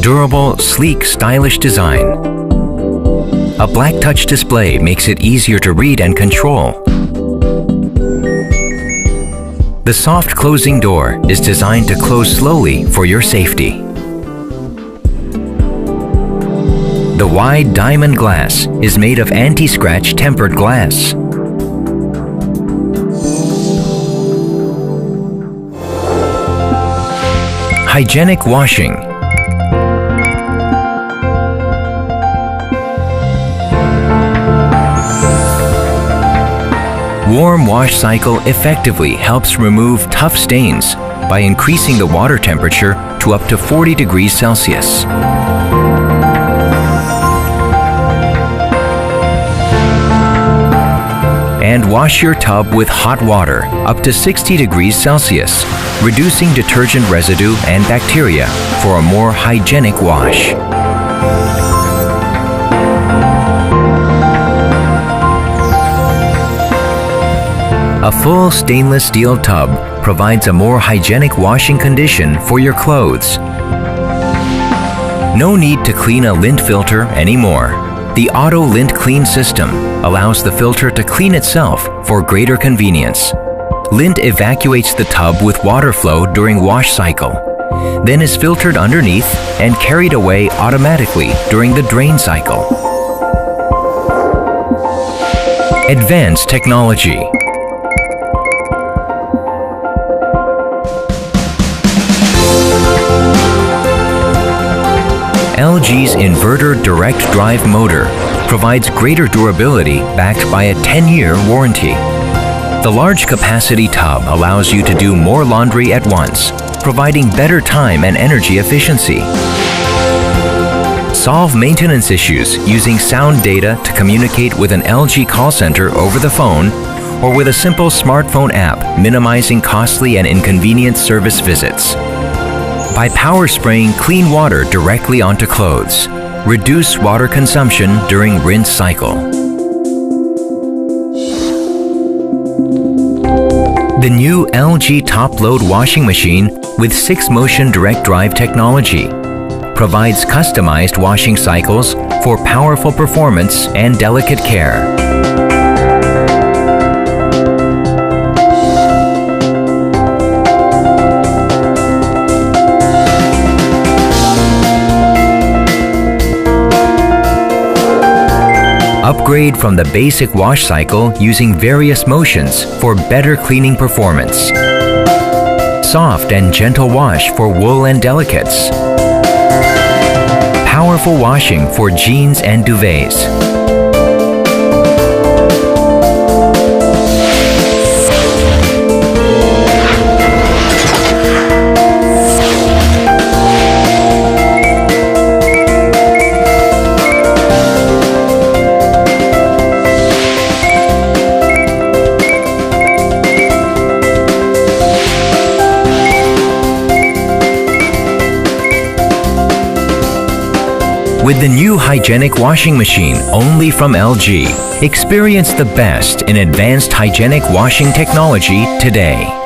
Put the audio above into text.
durable, sleek, stylish design. A black touch display makes it easier to read and control. The soft closing door is designed to close slowly for your safety. The wide diamond glass is made of anti-scratch tempered glass. Hygienic washing. Warm wash cycle effectively helps remove tough stains by increasing the water temperature to up to 40 degrees Celsius. And wash your tub with hot water up to 60 degrees Celsius, reducing detergent residue and bacteria for a more hygienic wash. A full stainless steel tub provides a more hygienic washing condition for your clothes. No need to clean a lint filter anymore. The Auto Lint Clean system allows the filter to clean itself for greater convenience. Lint evacuates the tub with water flow during wash cycle, then is filtered underneath and carried away automatically during the drain cycle. Advanced technology. LG's inverter direct drive motor provides greater durability backed by a 10-year warranty. The large capacity tub allows you to do more laundry at once, providing better time and energy efficiency. Solve maintenance issues using sound data to communicate with an LG call center over the phone or with a simple smartphone app, minimizing costly and inconvenient service visits. By power spraying clean water directly onto clothes, reduce water consumption during rinse cycle. The new LG Top Load washing machine with 6-motion direct drive technology provides customized washing cycles for powerful performance and delicate care. Upgrade from the basic wash cycle using various motions for better cleaning performance. Soft and gentle wash for wool and delicates. Powerful washing for jeans and duvets. With the new Hygienic washing machine only from LG, experience the best in advanced hygienic washing technology today.